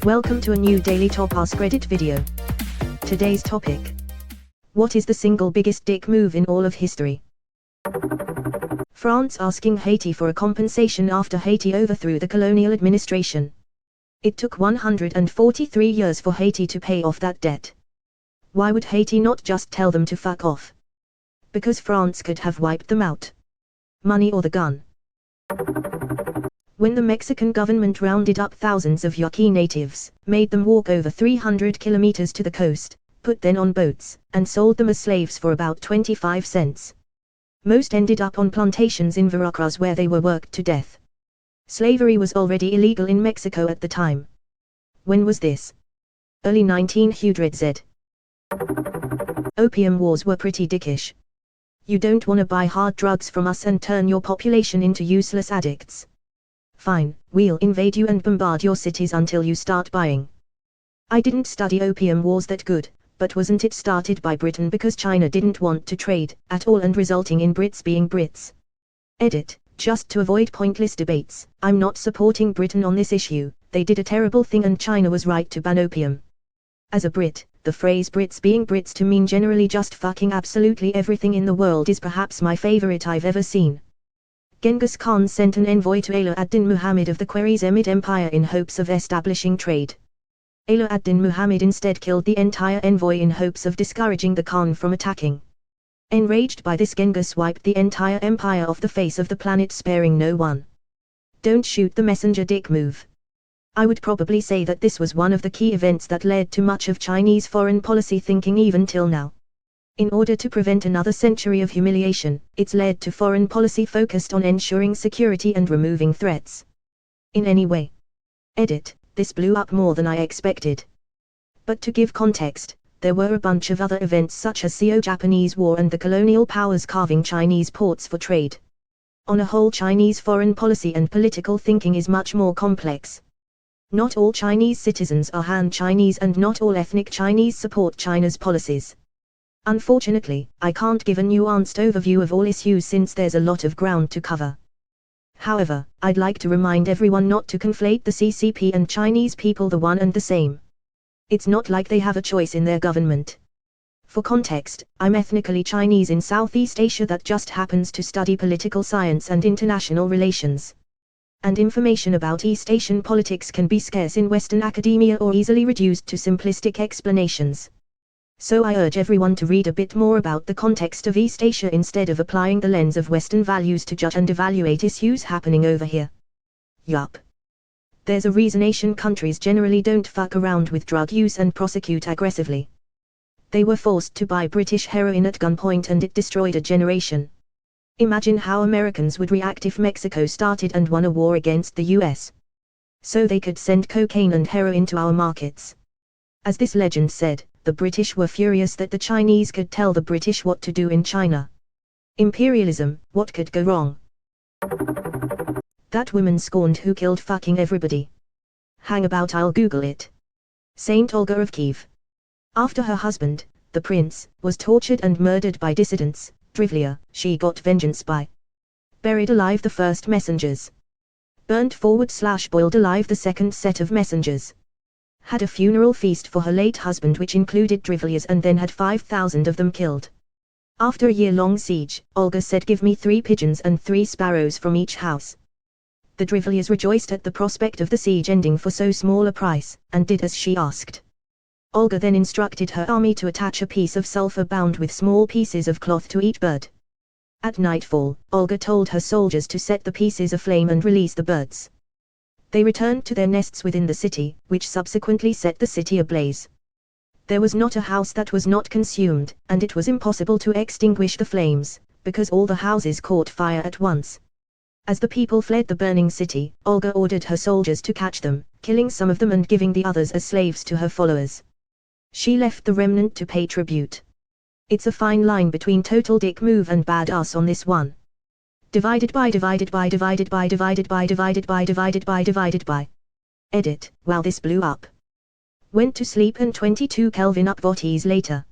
Welcome to a new daily top Askreddit video. Today's topic: what is the single biggest dick move in all of history? France asking Haiti for a compensation after Haiti overthrew the colonial administration. It took 143 years for Haiti to pay off that debt. Why would Haiti not just tell them to fuck off? Because France could have wiped them out. Money or the gun? When the Mexican government rounded up thousands of Yaqui natives, made them walk over 300 kilometers to the coast, put them on boats, and sold them as slaves for about 25 cents. Most ended up on plantations in Veracruz where they were worked to death. Slavery was already illegal in Mexico at the time. When was this? Early 1900s. Opium Wars were pretty dickish. You don't wanna buy hard drugs from us and turn your population into useless addicts. Fine, we'll invade you and bombard your cities until you start buying. I didn't study Opium Wars that good, but wasn't it started by Britain because China didn't want to trade at all and resulting in Brits being Brits? Edit, just to avoid pointless debates, I'm not supporting Britain on this issue. They did a terrible thing and China was right to ban opium. As a Brit, the phrase Brits being Brits to mean generally just fucking absolutely everything in the world is perhaps my favorite I've ever seen. Genghis Khan sent an envoy to Ala ad-Din Muhammad of the Khwarizmid Empire in hopes of establishing trade. Ala ad-Din Muhammad instead killed the entire envoy in hopes of discouraging the Khan from attacking. Enraged by this, Genghis wiped the entire empire off the face of the planet, sparing no one. Don't shoot the messenger, dick move. I would probably say that this was one of the key events that led to much of Chinese foreign policy thinking even till now. In order to prevent another century of humiliation, it's led to foreign policy focused on ensuring security and removing threats. In any way. Edit, this blew up more than I expected. But to give context, there were a bunch of other events such as Sino-Japanese War and the colonial powers carving Chinese ports for trade. On a whole, Chinese foreign policy and political thinking is much more complex. Not all Chinese citizens are Han Chinese and not all ethnic Chinese support China's policies. Unfortunately, I can't give a nuanced overview of all issues since there's a lot of ground to cover. However, I'd like to remind everyone not to conflate the CCP and Chinese people the one and the same. It's not like they have a choice in their government. For context, I'm ethnically Chinese in Southeast Asia that just happens to study political science and international relations. And information about East Asian politics can be scarce in Western academia or easily reduced to simplistic explanations. So I urge everyone to read a bit more about the context of East Asia instead of applying the lens of Western values to judge and evaluate issues happening over here. Yup. There's a reason Asian countries generally don't fuck around with drug use and prosecute aggressively. They were forced to buy British heroin at gunpoint and it destroyed a generation. Imagine how Americans would react if Mexico started and won a war against the US. So they could send cocaine and heroin to our markets. As this legend said, the British were furious that the Chinese could tell the British what to do in China. Imperialism, what could go wrong? That woman scorned who killed fucking everybody. Hang about, I'll Google it. Saint Olga of Kiev. After her husband, the prince, was tortured and murdered by dissidents, Drivlia, she got vengeance by buried alive the first messengers. Burnt / boiled alive the second set of messengers. Had a funeral feast for her late husband which included Drivlias and then had 5,000 of them killed. After a year-long siege, Olga said, "Give me 3 pigeons and 3 sparrows from each house." The Drivlias rejoiced at the prospect of the siege ending for so small a price, and did as she asked. Olga then instructed her army to attach a piece of sulfur bound with small pieces of cloth to each bird. At nightfall, Olga told her soldiers to set the pieces aflame and release the birds. They returned to their nests within the city, which subsequently set the city ablaze. There was not a house that was not consumed, and it was impossible to extinguish the flames, because all the houses caught fire at once. As the people fled the burning city, Olga ordered her soldiers to catch them, killing some of them and giving the others as slaves to her followers. She left the remnant to pay tribute. It's a fine line between total dick move and badass on this one. Divided by. Edit, wow, this blew up. Went to sleep and 22 Kelvin upvotes later.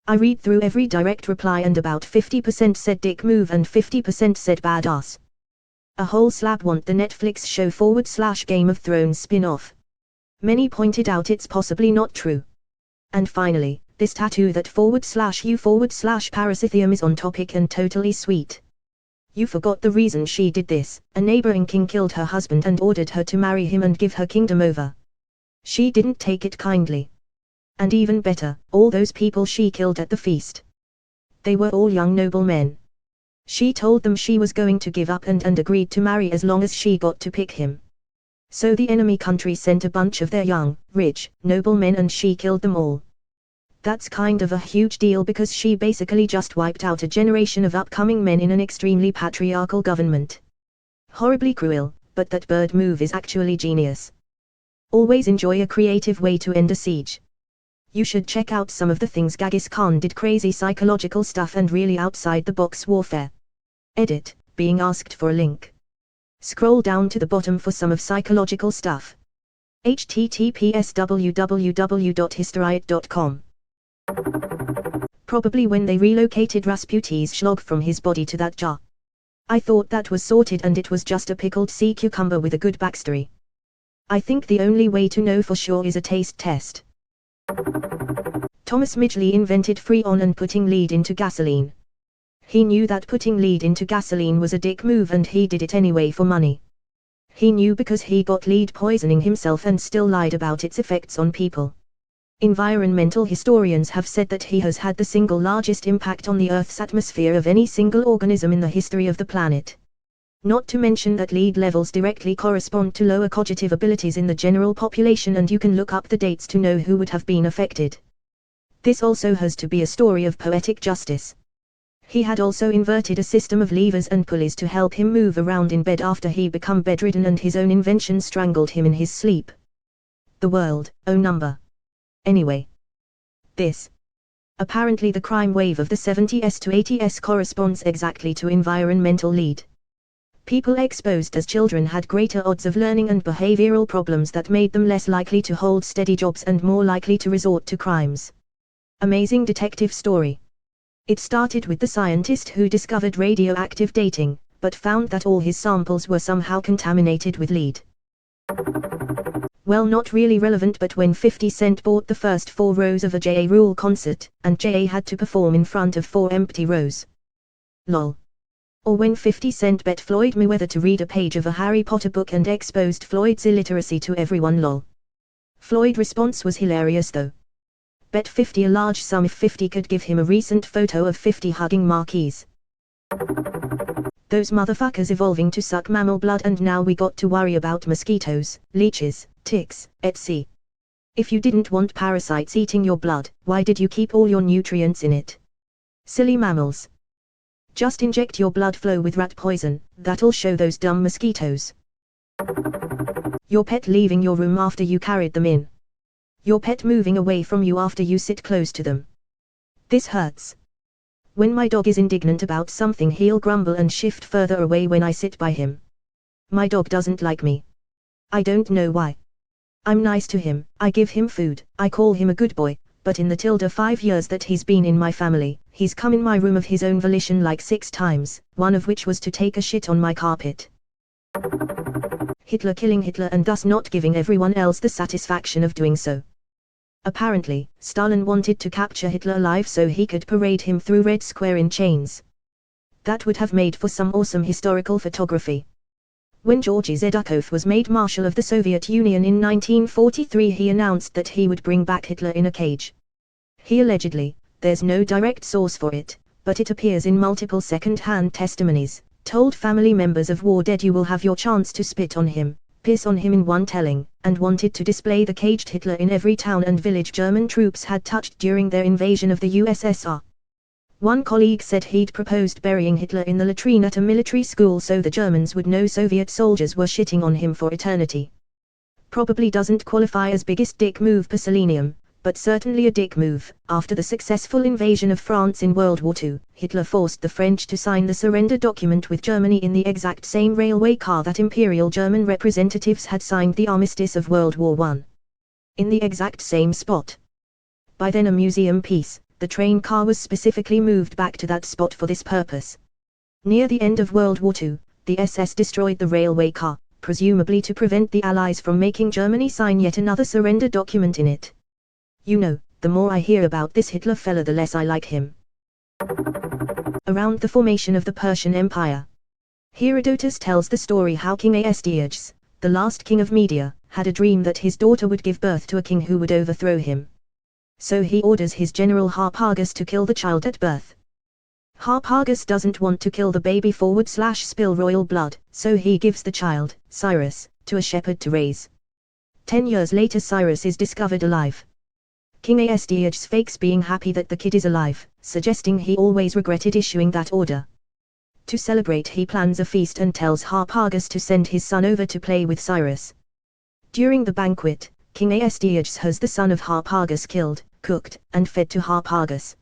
I read through every direct reply and about 50% said dick move and 50% said badass. A whole slab want the Netflix show / Game of Thrones spin-off. Many pointed out it's possibly not true. And finally, this tattoo that /u/parasithium is on topic and totally sweet. You forgot the reason she did this. A neighboring king killed her husband and ordered her to marry him and give her kingdom over. She didn't take it kindly. And even better, all those people she killed at the feast. They were all young noblemen. She told them she was going to give up and agreed to marry as long as she got to pick him. So the enemy country sent a bunch of their young, rich, noblemen and she killed them all. That's kind of a huge deal because she basically just wiped out a generation of upcoming men in an extremely patriarchal government. Horribly cruel, but that bird move is actually genius. Always enjoy a creative way to end a siege. You should check out some of the things Genghis Khan did, crazy psychological stuff and really outside the box warfare. Edit, being asked for a link. Scroll down to the bottom for some of psychological stuff. https www.historyit.com. Probably when they relocated Rasputin's schlog from his body to that jar. I thought that was sorted and it was just a pickled sea cucumber with a good backstory. I think the only way to know for sure is a taste test. Thomas Midgley invented Freon and putting lead into gasoline. He knew that putting lead into gasoline was a dick move and he did it anyway for money. He knew because he got lead poisoning himself and still lied about its effects on people. Environmental historians have said that he has had the single largest impact on the Earth's atmosphere of any single organism in the history of the planet. Not to mention that lead levels directly correspond to lower cognitive abilities in the general population and you can look up the dates to know who would have been affected. This also has to be a story of poetic justice. He had also inverted a system of levers and pulleys to help him move around in bed after he became bedridden and his own invention strangled him in his sleep. The world, oh number. Anyway. This. Apparently the crime wave of the 70s to 80s corresponds exactly to environmental lead. People exposed as children had greater odds of learning and behavioral problems that made them less likely to hold steady jobs and more likely to resort to crimes. Amazing detective story. It started with the scientist who discovered radioactive dating, but found that all his samples were somehow contaminated with lead. Well, not really relevant, but when 50 Cent bought the first 4 rows of a J.A. Rule concert, and J.A. had to perform in front of 4 empty rows. Lol. Or when 50 Cent bet Floyd Mayweather to read a page of a Harry Potter book and exposed Floyd's illiteracy to everyone. Lol. Floyd's response was hilarious though. Bet 50 a large sum if 50 could give him a recent photo of 50 hugging Marquise. Those motherfuckers evolving to suck mammal blood and now we got to worry about mosquitoes, leeches, ticks, etc. If you didn't want parasites eating your blood, why did you keep all your nutrients in it? Silly mammals. Just inject your blood flow with rat poison, that'll show those dumb mosquitoes. Your pet leaving your room after you carried them in. Your pet moving away from you after you sit close to them. This hurts. When my dog is indignant about something, he'll grumble and shift further away when I sit by him. My dog doesn't like me. I don't know why. I'm nice to him, I give him food, I call him a good boy, but in the 5 years that he's been in my family, he's come in my room of his own volition like 6 times, one of which was to take a shit on my carpet. Hitler killing Hitler and thus not giving everyone else the satisfaction of doing so. Apparently, Stalin wanted to capture Hitler alive so he could parade him through Red Square in chains. That would have made for some awesome historical photography. When Georgy Zedukov was made Marshal of the Soviet Union in 1943, he announced that he would bring back Hitler in a cage. He allegedly, there's no direct source for it, but it appears in multiple second-hand testimonies, told family members of war dead you will have your chance to spit on him, piss on him in one telling, and wanted to display the caged Hitler in every town and village German troops had touched during their invasion of the USSR. One colleague said he'd proposed burying Hitler in the latrine at a military school so the Germans would know Soviet soldiers were shitting on him for eternity. Probably doesn't qualify as biggest dick move per selenium, but certainly a dick move. After the successful invasion of France in World War II, Hitler forced the French to sign the surrender document with Germany in the exact same railway car that Imperial German representatives had signed the armistice of World War I. In the exact same spot. By then a museum piece, the train car was specifically moved back to that spot for this purpose. Near the end of World War II, the SS destroyed the railway car, presumably to prevent the Allies from making Germany sign yet another surrender document in it. You know, the more I hear about this Hitler fella the less I like him. Around the formation of the Persian Empire. Herodotus tells the story how King Astyages, the last king of Media, had a dream that his daughter would give birth to a king who would overthrow him. So he orders his general Harpagus to kill the child at birth. Harpagus doesn't want to kill the baby / spill royal blood, so he gives the child, Cyrus, to a shepherd to raise. 10 years later Cyrus is discovered alive. King Astyages fakes being happy that the kid is alive, suggesting he always regretted issuing that order. To celebrate he plans a feast and tells Harpagus to send his son over to play with Cyrus. During the banquet, King Astyages has the son of Harpagus killed, cooked, and fed to Harpagus.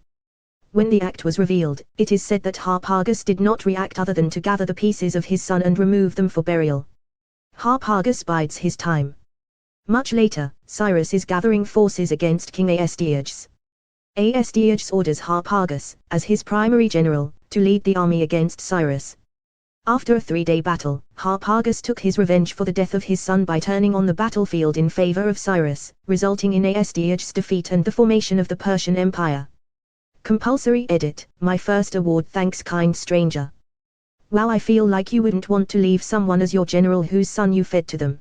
When the act was revealed, it is said that Harpagus did not react other than to gather the pieces of his son and remove them for burial. Harpagus bides his time. Much later, Cyrus is gathering forces against King Astyages. Astyages orders Harpagus, as his primary general, to lead the army against Cyrus. After a 3-day battle, Harpagus took his revenge for the death of his son by turning on the battlefield in favor of Cyrus, resulting in Astyages' defeat and the formation of the Persian Empire. Compulsory edit, my first award thanks kind stranger. Wow, I feel like you wouldn't want to leave someone as your general whose son you fed to them.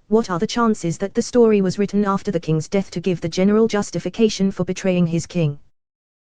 What are the chances that the story was written after the king's death to give the general justification for betraying his king?